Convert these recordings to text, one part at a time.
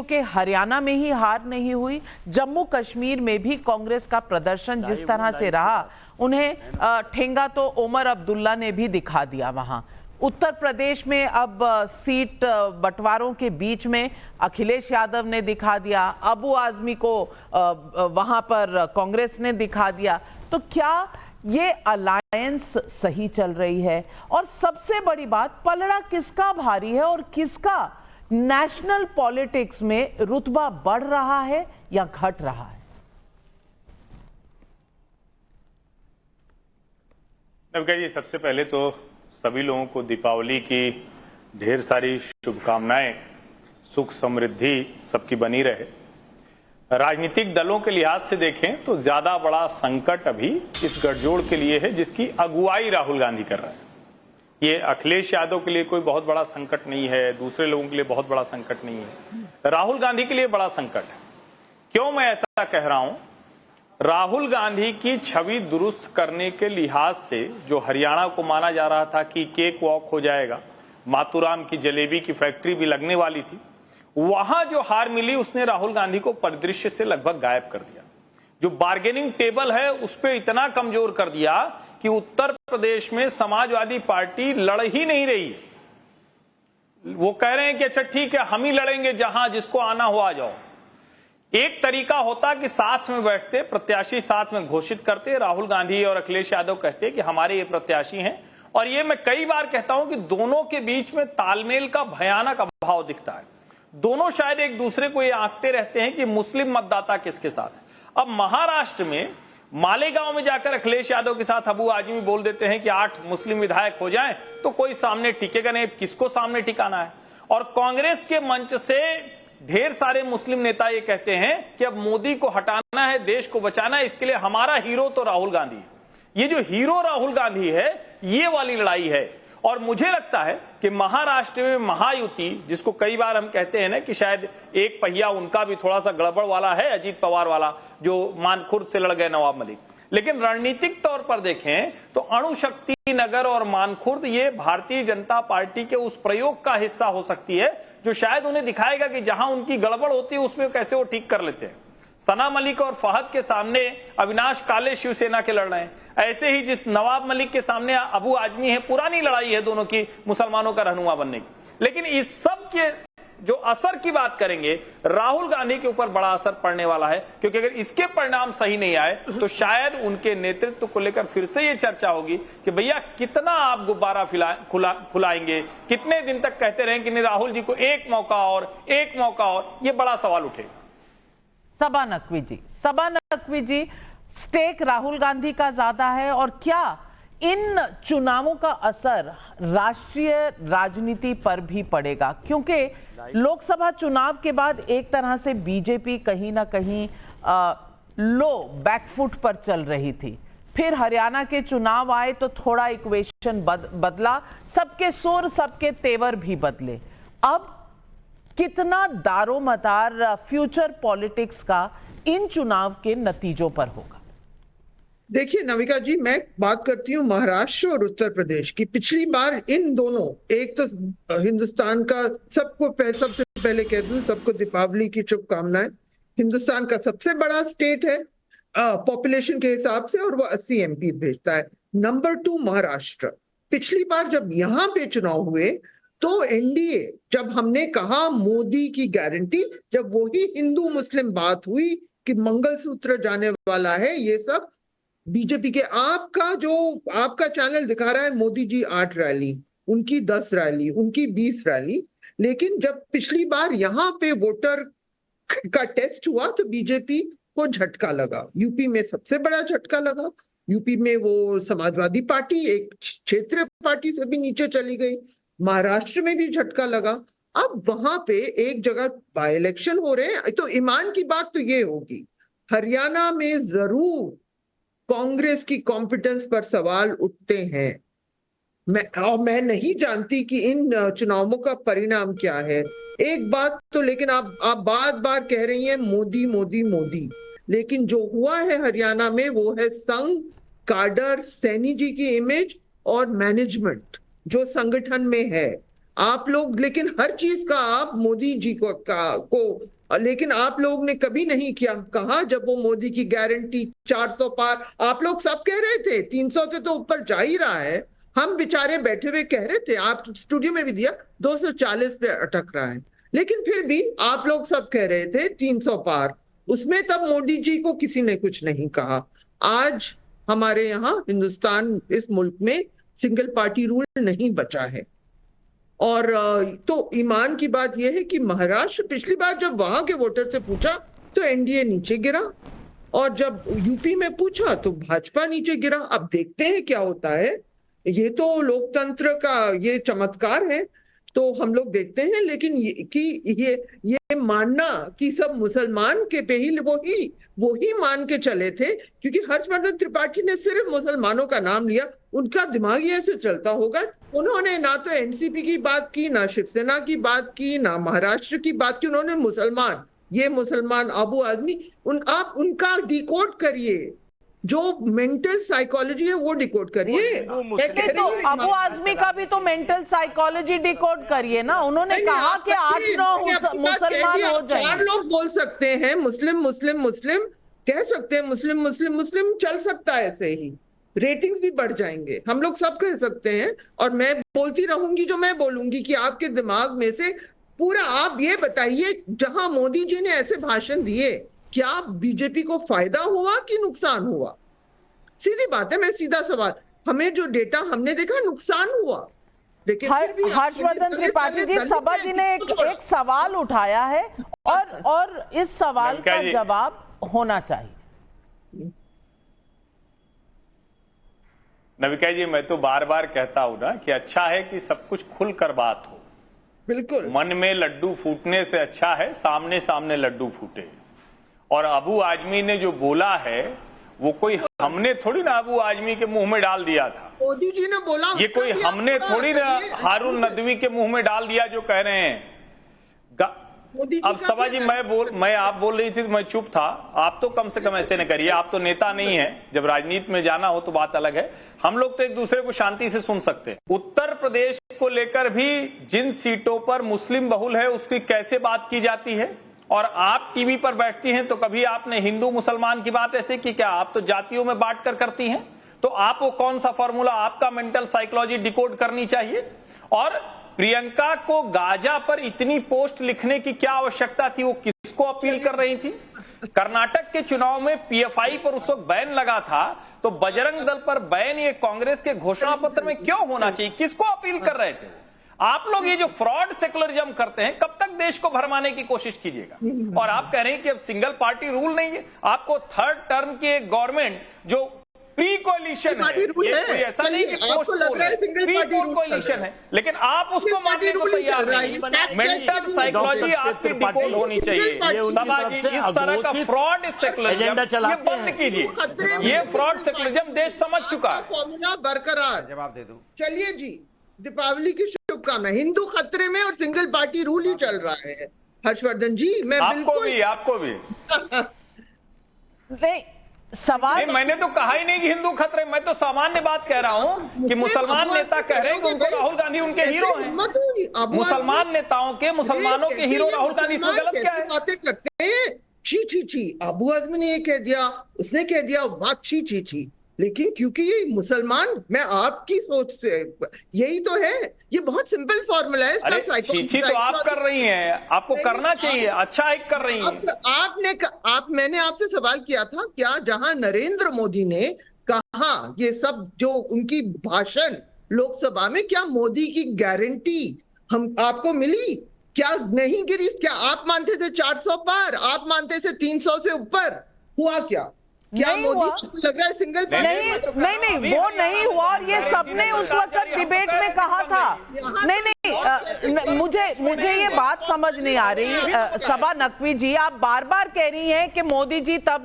क्योंकि हरियाणा में ही हार नहीं हुई, जम्मू कश्मीर में भी कांग्रेस का प्रदर्शन जिस तरह से रहा, उन्हें ठेंगा तो उमर अब्दुल्ला ने भी दिखा दिया। वहां उत्तर प्रदेश में अब सीट बंटवारों के बीच में अखिलेश यादव ने दिखा दिया, अबू आजमी को वहां पर कांग्रेस ने दिखा दिया। तो क्या ये अलायंस सही चल रही है? और सबसे बड़ी बात, पलड़ा किसका भारी है और किसका नेशनल पॉलिटिक्स में रुतबा बढ़ रहा है या घट रहा है? नविका जी, सबसे पहले तो सभी लोगों को दीपावली की ढेर सारी शुभकामनाएं, सुख समृद्धि सबकी बनी रहे। राजनीतिक दलों के लिहाज से देखें तो ज्यादा बड़ा संकट अभी इस गठजोड़ के लिए है जिसकी अगुवाई राहुल गांधी कर रहे हैं। ये अखिलेश यादव के लिए कोई बहुत बड़ा संकट नहीं है, दूसरे लोगों के लिए बहुत बड़ा संकट नहीं है, राहुल गांधी के लिए बड़ा संकट है। क्यों मैं ऐसा कह रहा हूं? राहुल गांधी की छवि दुरुस्त करने के लिहाज से जो हरियाणा को माना जा रहा था कि केक वॉक हो जाएगा, मातूराम की जलेबी की फैक्ट्री भी लगने वाली थी, वहां जो हार मिली उसने राहुल गांधी को परिदृश्य से लगभग गायब कर दिया। जो बार्गेनिंग टेबल है उस पर इतना कमजोर कर दिया कि उत्तर प्रदेश में समाजवादी पार्टी लड़ ही नहीं रही। वो कह रहे हैं कि अच्छा ठीक है, हम ही लड़ेंगे, जहां जिसको आना हो आ जाओ। एक तरीका होता कि साथ में बैठते, प्रत्याशी साथ में घोषित करते, राहुल गांधी और अखिलेश यादव कहते कि हमारे ये प्रत्याशी हैं। और ये मैं कई बार कहता हूं कि दोनों के बीच में तालमेल का भयानक अभाव दिखता है। दोनों शायद एक दूसरे को ये आंकते रहते हैं कि मुस्लिम मतदाता किसके साथ है। अब महाराष्ट्र में मालेगांव में जाकर अखिलेश यादव के साथ अबू आजमी बोल देते हैं कि 8 मुस्लिम विधायक हो जाएं तो कोई सामने टिकेगा नहीं, किसको सामने टिकाना है। और कांग्रेस के मंच से ढेर सारे मुस्लिम नेता ये कहते हैं कि अब मोदी को हटाना है, देश को बचाना है, इसके लिए हमारा हीरो तो राहुल गांधी है। ये जो हीरो राहुल गांधी है, ये वाली लड़ाई है। और मुझे लगता है कि महाराष्ट्र में महायुति, जिसको कई बार हम कहते हैं ना कि शायद एक पहिया उनका भी थोड़ा सा गड़बड़ वाला है, अजीत पवार वाला, जो मानखुर्द से लड़ गए नवाब मलिक। लेकिन रणनीतिक तौर पर देखें तो अणुशक्ति नगर और मानखुर्द ये भारतीय जनता पार्टी के उस प्रयोग का हिस्सा हो सकती है जो शायद उन्हें दिखाएगा कि जहां उनकी गड़बड़ होती है उसमें कैसे वो ठीक कर लेते हैं। सना मलिक और फहद के सामने अविनाश काले शिवसेना के लड़ रहे हैं, ऐसे ही जिस नवाब मलिक के सामने अबू आजमी है, पुरानी लड़ाई है दोनों की मुसलमानों का रहनुमा बनने की। लेकिन इस सब के जो असर की बात करेंगे, राहुल गांधी के ऊपर बड़ा असर पड़ने वाला है, क्योंकि अगर इसके परिणाम सही नहीं आए तो शायद उनके नेतृत्व को लेकर फिर से ये चर्चा होगी कि भैया कितना आप गुब्बारा फुलाएंगे, कितने दिन तक कहते रहें कि नहीं राहुल जी को एक मौका और, एक मौका और। ये बड़ा सवाल उठेगा। सबा नकवी जी, स्टेक राहुल गांधी का ज्यादा है, और क्या इन चुनावों का असर राष्ट्रीय राजनीति पर भी पड़ेगा? क्योंकि लोकसभा चुनाव के बाद एक तरह से बीजेपी कहीं ना कहीं लो बैकफुट पर चल रही थी, फिर हरियाणा के चुनाव आए तो थोड़ा इक्वेशन बदला, सबके सुर सबके तेवर भी बदले। अब कितना दारोमदार फ्यूचर पॉलिटिक्स का इन चुनाव के नतीजों पर होगा? देखिए नविका जी, मैं बात करती हूँ महाराष्ट्र और उत्तर प्रदेश की। पिछली बार इन दोनों, एक तो हिंदुस्तान का, सबसे पहले कह दूं सबको दीपावली की शुभकामनाएं। हिंदुस्तान का सबसे बड़ा स्टेट है पॉपुलेशन के हिसाब से, और वो 80 MP भेजता है। नंबर 2 महाराष्ट्र। पिछली बार जब यहाँ पे चुनाव हुए तो एनडीए, जब हमने कहा मोदी की गारंटी, जब वही हिंदू मुस्लिम बात हुई कि मंगलसूत्र जाने वाला है, ये सब बीजेपी के, आपका चैनल दिखा रहा है मोदी जी 8 रैली, उनकी 10 रैली, उनकी 20 रैली। लेकिन जब पिछली बार यहाँ पे वोटर का टेस्ट हुआ तो बीजेपी को झटका लगा। यूपी में सबसे बड़ा झटका लगा। यूपी में वो समाजवादी पार्टी एक क्षेत्रीय पार्टी से भी नीचे चली गई। महाराष्ट्र में भी झटका लगा। अब वहां पे एक जगह बाय इलेक्शन हो रहे हैं, तो ईमान की बात तो ये होगी, हरियाणा में जरूर कांग्रेस की कॉम्पिटेंस पर सवाल उठते हैं। मैं नहीं जानती कि इन चुनावों का परिणाम क्या है। एक बात तो, लेकिन आप बार बार कह रही हैं मोदी मोदी मोदी, लेकिन जो हुआ है हरियाणा में वो है संघ, काडर, सैनी जी की इमेज और मैनेजमेंट जो संगठन में है। आप लोग लेकिन हर चीज का आप मोदी जी को लेकिन आप लोग ने कभी नहीं किया कहा जब वो मोदी की गारंटी 400 पार, आप लोग सब कह रहे थे 300 से तो ऊपर जा ही रहा है, हम बेचारे बैठे हुए कह रहे थे, आप स्टूडियो में भी दिया 240 पे अटक रहा है, लेकिन फिर भी आप लोग सब कह रहे थे 300 पार, उसमें तब मोदी जी को किसी ने कुछ नहीं कहा। आज हमारे यहाँ हिंदुस्तान इस मुल्क में सिंगल पार्टी रूल नहीं बचा है। और तो ईमान की बात यह है कि महाराष्ट्र पिछली बार जब वहां के वोटर से पूछा तो एनडीए नीचे गिरा, और जब यूपी में पूछा तो भाजपा नीचे गिरा। अब देखते हैं क्या होता है, ये तो लोकतंत्र का ये चमत्कार है, तो हम लोग देखते हैं। लेकिन ये मानना कि सब मुसलमान के पे ही वो ही मान के चले थे, क्योंकि हर्षवर्धन त्रिपाठी ने सिर्फ मुसलमानों का नाम लिया, उनका दिमाग ही ऐसे चलता होगा। उन्होंने ना तो एनसीपी की बात की, ना शिवसेना की बात की, ना महाराष्ट्र की बात की, उन्होंने मुसलमान, ये मुसलमान अबू आजमी, आप उनका डिकोड करिए, जो मेंटल साइकोलॉजी है वो डिकोड करिए। तो अबू आजमी का भी तो मेंटल साइकोलॉजी डिकोड करिए ना, उन्होंने कहा कि 8-9 मुसलमान हो जाएंगे। 4 लोग बोल सकते हैं मुस्लिम मुस्लिम मुस्लिम, कह सकते हैं मुस्लिम मुस्लिम मुस्लिम, चल सकता है ऐसे ही, रेटिंग्स भी बढ़ जाएंगे, हम लोग सब कह सकते हैं। और मैं बोलती रहूंगी जो मैं बोलूंगी कि आपके दिमाग में से पूरा, आप ये बताइए जहां मोदी जी ने ऐसे भाषण दिए, क्या बीजेपी को फायदा हुआ कि नुकसान हुआ? सीधी बात है, मैं सीधा सवाल, हमें जो डेटा हमने देखा नुकसान हुआ। लेकिन हर्षवर्धन त्रिपाठी जी, सभा जी ने एक सवाल उठाया है और इस सवाल का जवाब होना चाहिए। नविका जी, मैं तो बार बार कहता हूं ना कि अच्छा है कि सब कुछ खुलकर बात हो। बिल्कुल, मन में लड्डू फूटने से अच्छा है सामने सामने लड्डू फूटे। और अबू आजमी ने जो बोला है वो कोई हमने थोड़ी ना अबू आजमी के मुंह में डाल दिया था, मोदी जी ने बोला, ये कोई हमने थोड़ी ना हारून नदवी के मुंह में डाल दिया जो कह रहे हैं। अब सभा जी, आप बोल रही थी तो मैं चुप था, आप तो कम से कम ऐसे न करिए, आप तो नेता नहीं है, जब राजनीति में जाना हो तो बात अलग है, हम लोग तो एक दूसरे को शांति से सुन सकते हैं। उत्तर प्रदेश को लेकर भी जिन सीटों पर मुस्लिम बहुल है उसकी कैसे बात की जाती है, और आप टीवी पर बैठती हैं तो कभी आपने हिंदू मुसलमान की बात ऐसे की क्या? आप तो जातियों में बांट कर करती हैं, तो आप वो कौन सा फॉर्मूला, आपका मेंटल साइकोलॉजी डिकोड करनी चाहिए। और प्रियंका को गाजा पर इतनी पोस्ट लिखने की क्या आवश्यकता थी? वो किसको अपील कर रही थी? कर्नाटक के चुनाव में पीएफआई पर उस वक्त बैन लगा था, तो बजरंग दल पर बैन ये कांग्रेस के घोषणा पत्र में क्यों होना चाहिए? किसको अपील कर रहे थे? आप लोग ये जो फ्रॉड सेकुलरिज्म करते हैं, कब तक देश को भरमाने की कोशिश कीजिएगा? और आप कह रहे हैं कि अब सिंगल पार्टी रूल नहीं है, आपको थर्ड टर्म की एक गवर्नमेंट जो प्री कोलिशन है, ये कोई ऐसा नहीं कि पोस्ट पोल है, प्री कोलिशन है, लेकिन आप उसको मानने को तैयार नहीं। मेंटल साइकोलॉजी आपकी डिकोड होनी चाहिए। समाज इस तरह का फ्रॉड सेकुलरिज्म ये बंद कीजिए, ये फ्रॉड सेकुलरिज्म देश समझ चुका है। फॉर्मूला बरकरार, जवाब दे दो। चलिए जी, दीपावली की शुभकामनाएं। हिंदू खतरे में और सिंगल पार्टी रूल ही चल रहा है। हर्षवर्धन जी, मैं आपको भी नहीं, सवाल नहीं, मैंने तो कहा ही नहीं कि हिंदू खतरे, मैं तो सामान्य बात कह रहा हूं कि मुसलमान नेता कह रहे हैं कि उनको राहुल गांधी उनके हीरो हैं। मुसलमान नेताओं के, मुसलमानों के हीरो राहुल गांधी, इसमें गलत क्या है? बातें करते हैं, छी छी छी, अबू आजमी ने ये कह दिया, उसने कह दिया, वाह छी छी छी। लेकिन क्योंकि ये मुसलमान, मैं आपकी सोच से, यही तो है, ये बहुत सिंपल फॉर्मूला है इसका। साइकोलॉजी तो आप कर रही हैं, आपको करना चाहिए, अच्छा एक कर रही हैं। मैंने आपसे सवाल किया था, क्या जहां नरेंद्र मोदी ने कहा ये सब जो उनकी भाषण लोकसभा में, क्या मोदी की गारंटी हम आपको मिली? क्या नहीं गिरी? क्या आप मानते थे 400 पार, आप मानते थे 300 से ऊपर? हुआ क्या? क्या मोदी को लग रहा है सिंगल? नहीं, वो नहीं हुआ। और ये सबने उस वक्त डिबेट में कहा था। नहीं, मुझे ये बात समझ नहीं आ रही। सबा नकवी जी, आप बार बार कह रही हैं कि मोदी जी, तब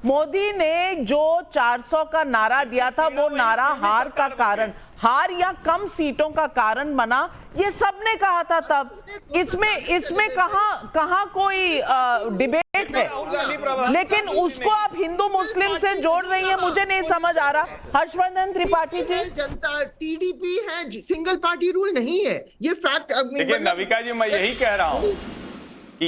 मोदी ने जो 400 का नारा दिया था, वो नारा हार का कारण, हार या कम सीटों का कारण बना, ये सबने कहा था तब। इसमें कहां कोई डिबेट है? लेकिन उसको आप हिंदू मुस्लिम से जोड़ रही हैं, मुझे नहीं समझ आ रहा। हर्षवर्धन त्रिपाठी जी, जनता टीडीपी है, सिंगल पार्टी रूल नहीं है, ये फैक्ट। देखिए नविका जी, मैं यही कह रहा हूं कि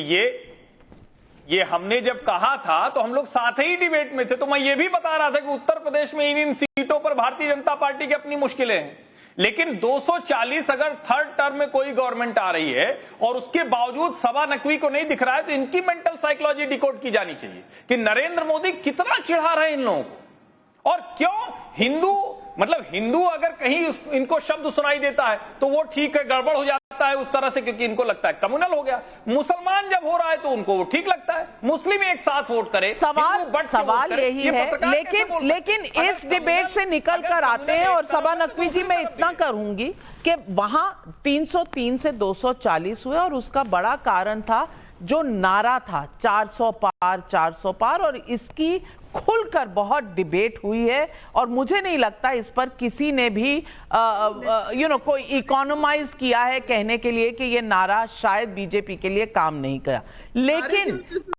ये हमने जब कहा था तो हम लोग साथ ही डिबेट में थे, तो मैं ये भी बता रहा था कि उत्तर प्रदेश में इन सीटों पर भारतीय जनता पार्टी की अपनी मुश्किलें हैं, लेकिन 240 अगर थर्ड टर्म में कोई गवर्नमेंट आ रही है और उसके बावजूद सबा नकवी को नहीं दिख रहा है, तो इनकी मेंटल साइकोलॉजी डिकोड की जानी चाहिए कि नरेंद्र मोदी कितना चिढ़ा रहे हैं इन लोगों को। और क्यों हिंदू, मतलब हिंदू अगर कहीं इनको शब्द सुनाई देता है तो वो ठीक है, गड़बड़ हो जाता है उस तरह से, क्योंकि इनको लगता है कम्युनल हो गया। मुसलमान जब हो रहा है तो उनको वो ठीक लगता है, मुस्लिम एक साथ वोट करे। सवाल यही है, लेकिन इस डिबेट से निकल कर आते हैं, और सबा नकवी जी मैं इतना करूंगी कि वहां 303 से 240 हुए, और उसका बड़ा कारण था जो नारा था 400 पार 400 पार, और इसकी खुलकर बहुत डिबेट हुई है, और मुझे नहीं लगता इस पर किसी ने भी कोई इकोनोमाइज किया है कहने के लिए कि ये नारा शायद बीजेपी के लिए काम नहीं किया। लेकिन